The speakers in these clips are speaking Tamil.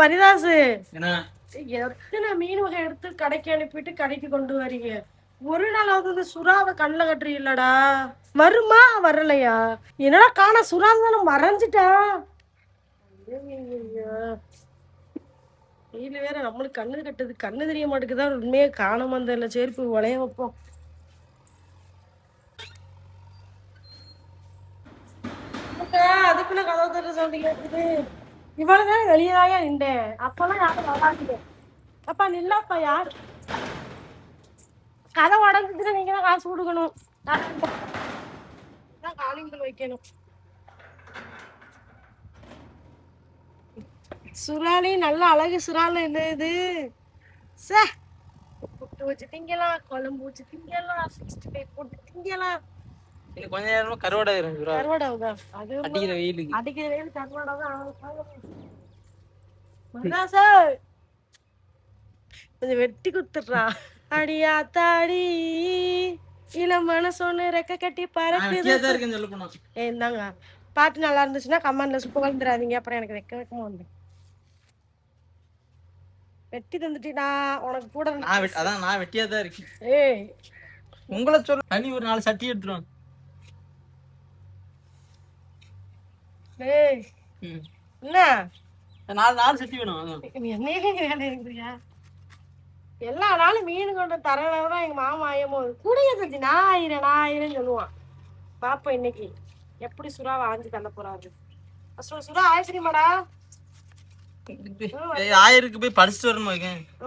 வரிதாசு எத்தனை மீன் வகை எடுத்து கடைக்கு அனுப்பிட்டு கடைக்கு கொண்டு வரீங்க? ஒரு நாளாவது சுறாவை கண்ணில் கட்டுறீங்களடா? வருமா வரலையா? என்னடா காண சுறா தானே மறைஞ்சிட்டா. வெயில் வேற நம்மளுக்கு கண்ணு கட்டுது, கண்ணு தெரிய மாட்டேங்குதான். உண்மையே காணாம அந்த செருப்பு வளைய வைப்போம். அதுக்குள்ள கதவு தட்ட சவுண்ட் கேட்குது. இவ்வளவுதான் வெளியதாயா நின்றேன். அப்பெல்லாம் யாரும் வராது. அப்பா நில்லாப்பா, யார் கதை உடஞ்சிட்டு நீங்க தான் காசு கொடுக்கணும். காலிங்கள் வைக்கணும். சுறாலி நல்ல அழகு சுறால என்ன இது? புட்டு வச்சு திங்கலாம், குழம்பு வச்சு திங்கலாம், 65 போட்டு திங்கலாம். கொஞ்ச நேரமா கருவாடா இருக்கு. கருவாடாவுதா? அது அடிக்கிற வெயிலுக்கு அடிக்கிற வெயில் கருவாடாதான். கொஞ்சம் வெட்டி குத்துடுறா. அடியா தாடி இளம் மனசொன்னு ரெக்க கட்டி பறக்குது. ஏந்தாங்க பாட்டு நல்லா இருந்துச்சுன்னா கமெண்ட்ல புகழ்ந்துடாதீங்க. அப்புறம் எனக்கு வெக்க வைக்கமா வந்து வெட்டி தந்துட்டீனா உனக்கு கூட. அதான் நான் வெட்டியாதான் இருக்கேன். ஏய் உங்களை சொல்ல தனி ஒரு 4 சட்டி எடுத்துருவாங்க. ஏய் என்ன 4 சட்டி வேணும்? என்னையா எல்லா நாளும் மீன் கொண்டு தரனா எங்க மாமா ஆயமோ கூடைய தச்சு நான் சொல்லுவான். பாப்பா இன்னைக்கு எப்படி சுறா வாங்கி தள்ள போறாரு. சுறா ஆயிடுச்சுமாடா. ஆயிருக்கு போய் படிச்சுட்டு வரணுமா?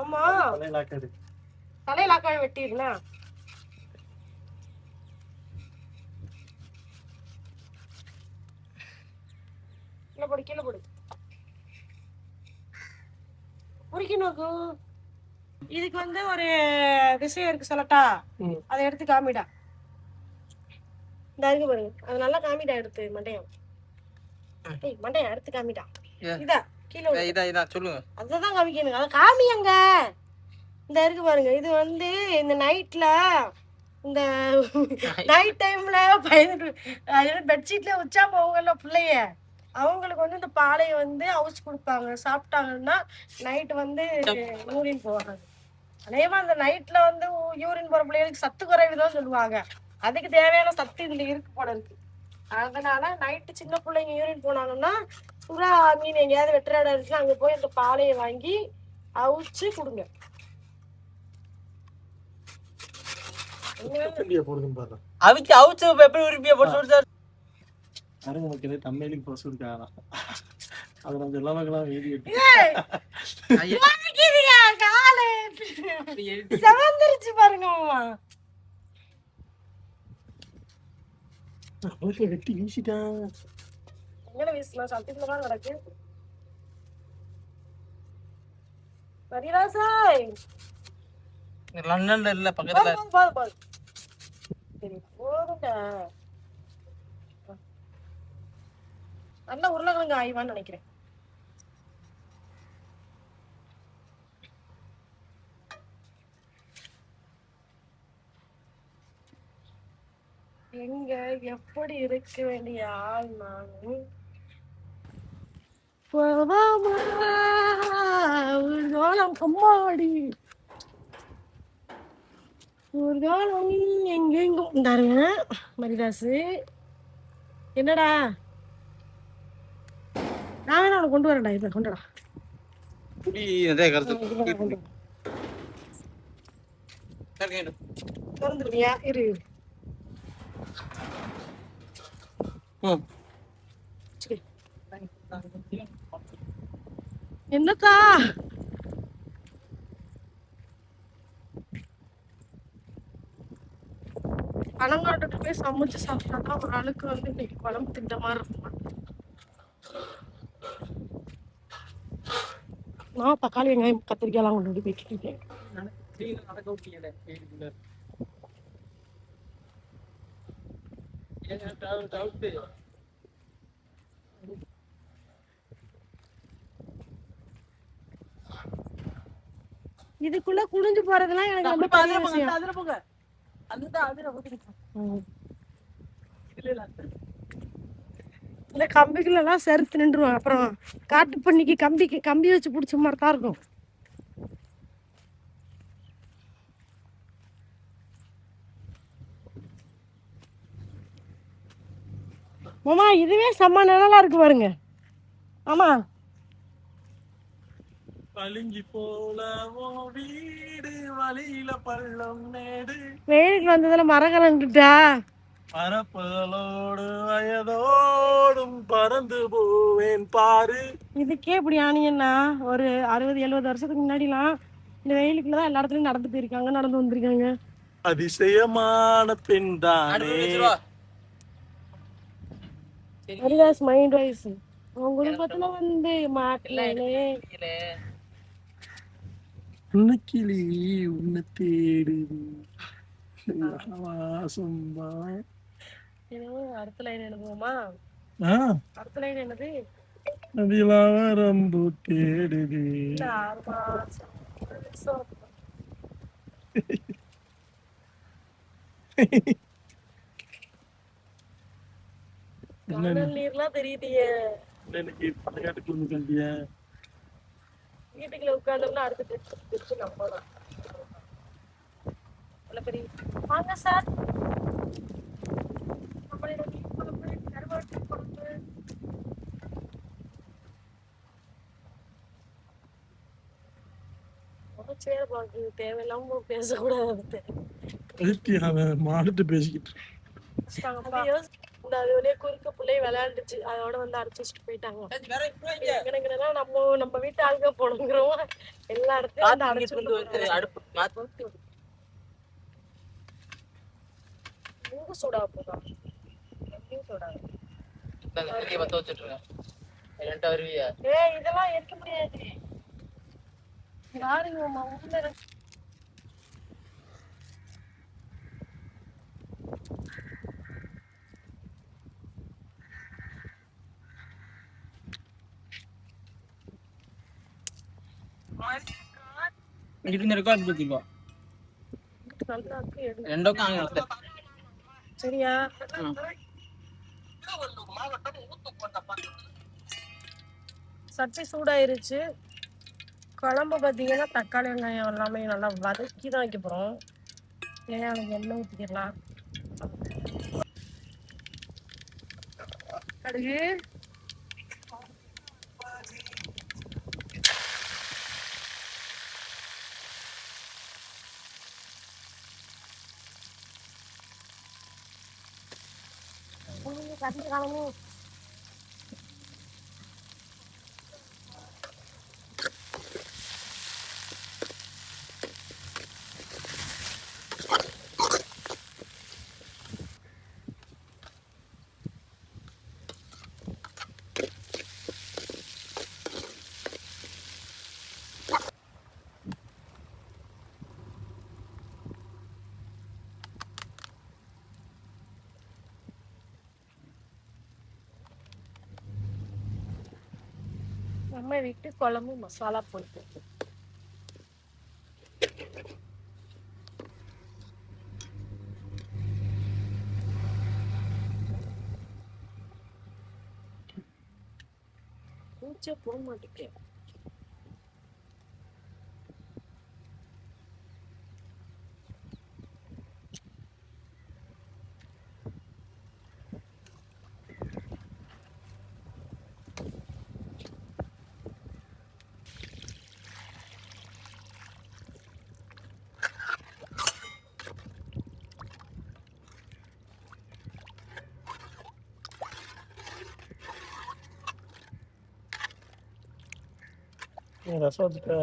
ஆமா தலையிலாக்காய் வெட்டிருந்தா கீழே போடு உரிக்கணும். இதுக்கு வந்து ஒரு விஷயம் இருக்கு சொல்லட்டா? அதை எடுத்து காமிடா. இந்த இருக்கு பாருங்க, அது நல்லா காமிடா. எடுத்து மண்டையம் மண்டையம் எடுத்து காமிடா. இதா கீழே இதா சொல்லுங்க. அதான் காமிக்கணும். அதை காமியங்க. இந்த இருக்கு பாருங்க, இது வந்து இந்த நைட்ல இந்த நைட் டைம்ல பெட்ஷீட்ல உச்சா போவாங்கல்ல பிள்ளைய, அவங்களுக்கு வந்து இந்த பாலையை வந்து அவிச்சு கொடுப்பாங்க. சாப்பிட்டாங்கன்னா நைட்டு வந்து யூரின் போவாங்க. அதேமா அந்த நைட்ல வந்து யூரின் போற பிள்ளைகளுக்கு சத்து குறைவுதான் சொல்லுவாங்க. அதுக்கு தேவையான சத்து இதுல இருக்கு போல இருக்கு. அதனால நைட்டு சின்ன பிள்ளைங்க யூரின் போனாங்கன்னா சுறா மீன் எங்கேயாவது வெட்டுற இடம் இருக்குன்னா அங்க போய் அந்த பாலையை வாங்கி அவிச்சு கொடுங்க. அவிச்சு அவிச்சு எப்படி உரிப்பியா போட்டு தம்மையிலும் போசு இருக்காங்க. அது நம்ம எல்லாமே வீடியோ செவந்திருச்சு பாருங்க. வெட்டி வீசிட்டான். எங்கட வீசலாம்? சத்தியத்துலதான் நடக்கு. வரிராசாய் லண்டன்ல இல்ல பக்கத்துல. சரி போதுங்க. நல்ல உருளைக்கிழங்கு ஆய்வான்னு நினைக்கிறேன். எங்க எப்படி இருக்க வேண்டிய ஆள் நானும். ஒரு காலம் கம்மாடி ஒரு காலம் எங்கெங்கும் இந்தாருங்க. மரிதாசு என்னடா? நான் வேணா அவனை கொண்டு வரேன்டா. இதை கொண்டுடா. திறந்துருவியா? இரு. என்னத்தா பழங்காட்டுக்கு போய் சமைச்சு சாப்பிட்டாதான் ஒரு ஆளுக்கு வந்து இன்னைக்கு குழம்பு திட்ட மாதிரி இருக்கும். நான் தக்காளி வெங்காயம் கத்திரிக்காய்லாம் கொண்டு வந்து போய்க்கிட்டேன். இதுக்குள்ள குடிஞ்சு போறதுலாம் எனக்கு ரொம்ப அதுல போங்க. அதுல இந்த கம்பிக்குள்ளெல்லாம் செருத்து நின்றுவான். அப்புறம் காட்டு பண்ணிக்கு கம்பி வச்சு பிடிச்ச மாதிரி தான் இருக்கும். மாமா இதுவே செம்ம நிழலா இருக்கு பாருங்க. ஆமா பளிங்கி போல வீடு வழியில பள்ளம் மேடு வெயிலுக்கு வந்ததுல மரம் கலந்துட்டா பரப்பலோடு வயதோடும் பறந்து போவேன் பாரு. இதுக்கே இப்படி ஆனீங்கன்னா ஒரு 60-70 வருஷத்துக்கு முன்னாடிலாம் இந்த வெயிலுக்குள்ளதான் எல்லா இடத்துலயும் நடந்து போயிருக்காங்க, நடந்து வந்திருக்காங்க. அதிசயமான பெண் தானே. ஹரிதாஸ் மைண்ட் வைஸ் உங்க குடும்பத்துல வந்து மாட்டலே உன்னக்கிளி உன்னை தேடுது வாசம்பா. அடுத்த லைன் எழுதுவோமா? அடுத்த லைன் என்னது? அதிலாவரம்பு தேடுது. கடல் நீர்லாம் தெரியுதியே. எனக்கு பழையாட்டுக்கு வந்து கண்டியா வீட்டுக்குள்ள உட்கார்ந்தோம்னா அடுத்து நம்ம தான். வாங்க சார். தேவையில்லாம பேசக்கூடாது. மாடுட்டு பேசிக்கிட்டு குறுக்க பிள்ளை விளையாண்டுச்சு, அதோட வந்து அடிச்சுட்டு போயிட்டாங்க. நம்ம வீட்டு ஆளுங்க போனோங்கிறோம், எல்லா இடத்துலயும் அடுப்பு சூடா போதான் இதெல்லாம் எடுக்க முடியாது. யாருங்க ஊர்ல சரியா? சட்டி சூடாயிருச்சு. குழம்பு பார்த்தீங்கன்னா தக்காளி வெங்காயம் எல்லாமே நல்லா வதக்கி தான் வைக்க போகிறோம். தேவையான எண்ணெய் ஊற்றிக்கலாம். கடுகு, கரண்டி காலமும் நம்ம வீட்டு குழம்பு மசாலா போட்டு பூச்சை போக மாட்டேன். ரசம் வச்சுக்க.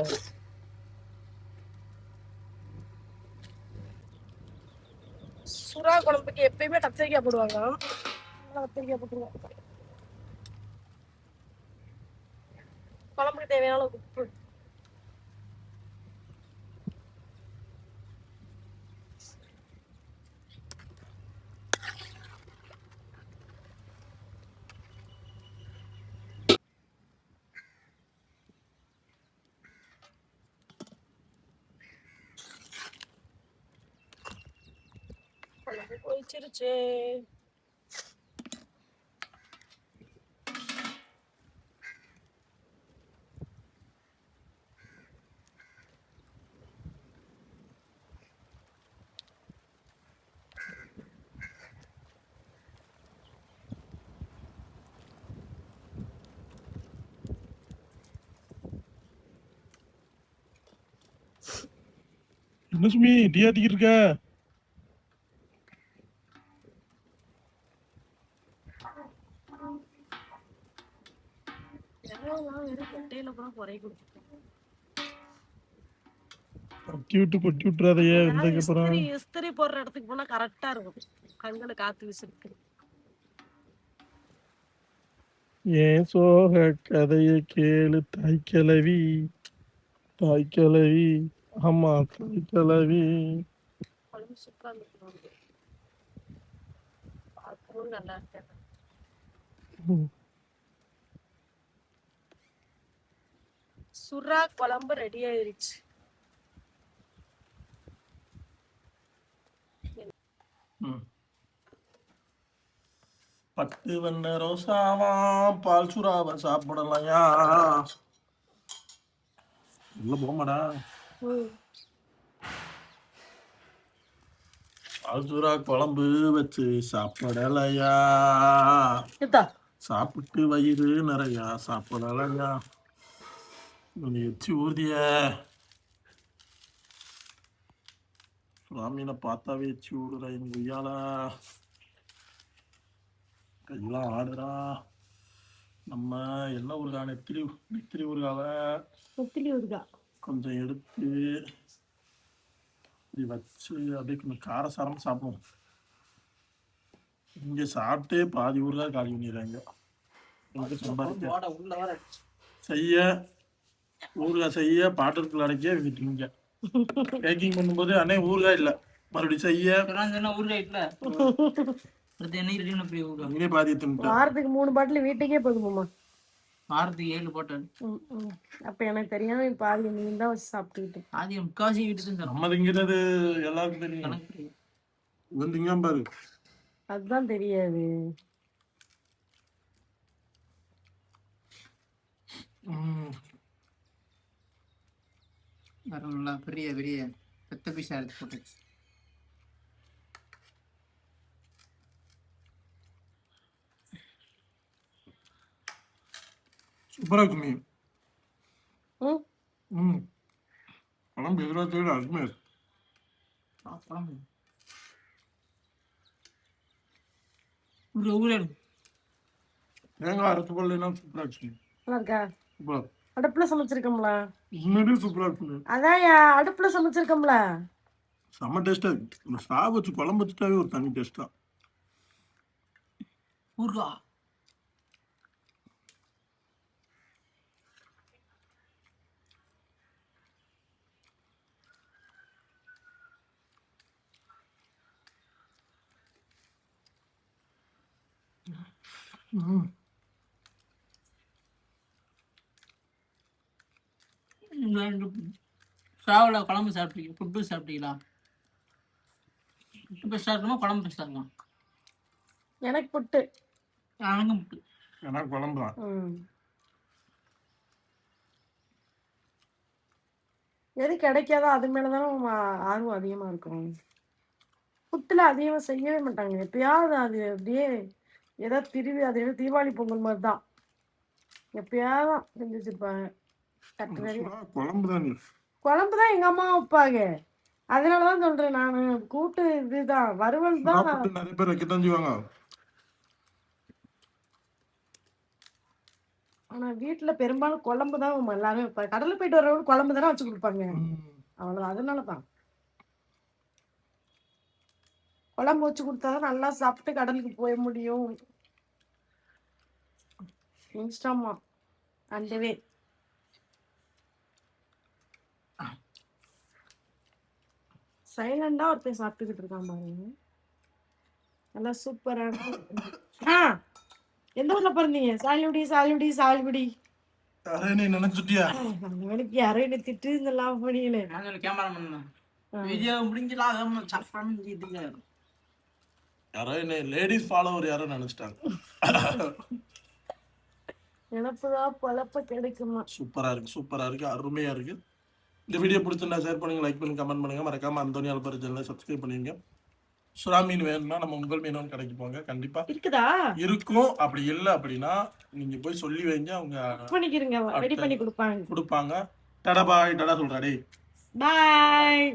சுறா குழம்புக்கு எப்பயுமே கத்திரிக்காய் போடுவாங்க. கத்திரிக்காய் போட்டுருவோம். குழம்புக்கு தேவையான அளவு உப்பு. கொதிச்சிருச்சு. என்ன சுமி டீ ஆத்திக்கிட்டு இருக்க? கொட்டையில கூட குறை கொடுத்துட்டேன். கொட்டி விட்டுறாதையே வந்ததுக்கப்புறம். இஸ்திரி போடுற இடத்துக்கு போனா கரெக்டா இருக்கும். கண்களை காத்து வீசிருக்கு. ஏன் சோக கதையை கேளு தாய்க்கிழவி, தாய்க்கிழவி, ஆமா தாய்க்கிழவி. குழம்பு சூப்பரா இருக்கு. பார்க்கவும் நல்லா இருக்கு. சுறா குழம்பு ரெடி ஆயிருச்சு. பட்டு வண்ண ரோசாவா பால் சுறாவ சாப்பிடலையா? உள்ள போமாடா. பால் சுறா குழம்பு வச்சு சாப்பிடலையா? சாப்பிட்டு வயிறு நிறையா சாப்பிடலையா? எச்சி ஊர்திய சுறாமீனை பார்த்தாவே எச்சி ஊடுறா எங்க உய்யால. கையெல்லாம் ஆடுறா. நம்ம என்ன ஊருகா? நெத்திரி ஊருகாவை கொஞ்சம் எடுத்து இப்படி வச்சு அப்படியே கொஞ்சம் காரசாரமா சாப்பிடுவோம். இங்க சாப்பிட்டே பாதி ஊருகா காலி பண்ணிடுறாங்க. செய்ய ஊறுகாய் செய்ய பாட்டிற்குள்ள அடைக்க விட்டுருங்க. பேக்கிங் பண்ணும்போது அண்ணே ஊறுகாய் இல்லை, மறுபடியும் செய்ய ஊறுகாய் இல்லை. பாதி வாரத்துக்கு 3 பாட்டில் வீட்டுக்கே போதுமாமா? வாரத்துக்கு 7 பாட்டில். அப்ப எனக்கு தெரியாம பாதி நீ தான் வச்சு சாப்பிட்டுக்கிட்டு. பாதி முக்காசி வீட்டுக்கு நம்ம திங்கிறது எல்லாருக்கும் தெரியும். இவன் திங்காம பாரு, அதுதான் தெரியாது. நல்லா பெரிய பெரிய பெத்த பீஸா எடுத்து போட்டுச்சு. சூப்பரா இருக்குமே. குழம்பு எதிராக அருமையா இருக்கு. தேங்காய் அரைச்சு போடலாம். சூப்பரா இருக்கு. நல்லா இருக்கா? சூப்பரா அடுப்புல சமைச்சிருக்கோம்ல. சூப்பரா இருக்கு. அதான் அடுப்புல சமைச்சிருக்கோம்ல, செம்ம டேஸ்டா இருக்கு. இந்த சாவு வச்சு குழம்பு வச்சுட்டாவே ஒரு தனி டேஸ்டா. ஊர்கா சாவல குழம்பு சாப்பிட்டீங்க, புட்டு சாப்பிட்டீங்களா? புட்டு பெஸ்டா இருக்குமா குழம்பு பெஸ்டா இருக்குமா? எனக்கு புட்டு. எனக்கும் புட்டு. எனக்கு குழம்பு தான். எது கிடைக்காதோ அது மேலதானே ஆர்வம் அதிகமா இருக்கும். புட்டுல அதிகமா செய்யவே மாட்டாங்க. எப்பயாவது அது அப்படியே ஏதாவது திருவி, அது தீபாவளி பொங்கல் மாதிரி தான் எப்பயாவது செஞ்சு வச்சிருப்பாங்க. குழம்புதான் எங்க அம்மா வைப்பாங்க. அதனாலதான் சொல்றேன் நானு. கூட்டு இதுதான், வறுவல் தான் நிறைய பேர் வைக்கத்தான் செய்வாங்க. ஆனா வீட்டுல பெரும்பாலும் குழம்பு தான் எல்லாரும் வைப்பாங்க. கடலை போயிட்டு வரவங்க குழம்பு தானே வச்சு கொடுப்பாங்க. அவ்வளவுதான். அதனாலதான் குழம்பு வச்சு கொடுத்தாதான் நல்லா சாப்பிட்டு கடலுக்கு போய முடியும். இன்ஸ்டாமா அண்டவே சைலண்டா ஒருத்தர் சாப்பிட்டுக்கிட்டு இருக்கான் பாருங்க. நல்லா சூப்பரான. எந்த ஊர்ல பிறந்தீங்க? சாலிகுடி. அரேனே நினைச்சுட்டியா? அவனுக்கு யாரோ என்ன திட்டுலாம் பண்ணிக்கல. கேமராமேன் வீடியோ முடிஞ்சலாம் சாப்பிடாம யாரோ என்ன லேடிஸ் ஃபாலோவர் யாரோ நினைச்சிட்டாங்க. நினப்புதான் பொழப்ப கிடைக்குமா? சூப்பரா இருக்கு, அருமையா இருக்கு. இந்த வீடியோ பிடிச்சிருந்தா ஷேர் பண்ணுங்க, லைக் பண்ணுங்க, கமெண்ட் பண்ணுங்க. மறக்காம அந்தோனி அல்பர் சேனலை சப்ஸ்கிரைப் பண்ணுங்க. சுறா மீன் வேணும்னா நம்ம உங்கள் மீனும் கடைக்கு போங்க, கண்டிப்பா இருக்குதா இருக்கும். அப்படி இல்லை அப்படின்னா நீங்க போய் சொல்லி வைங்க, அவங்க ரெடி பண்ணி கொடுப்பாங்க. டடா பாய், டடா சொல்றா டேய் பாய்.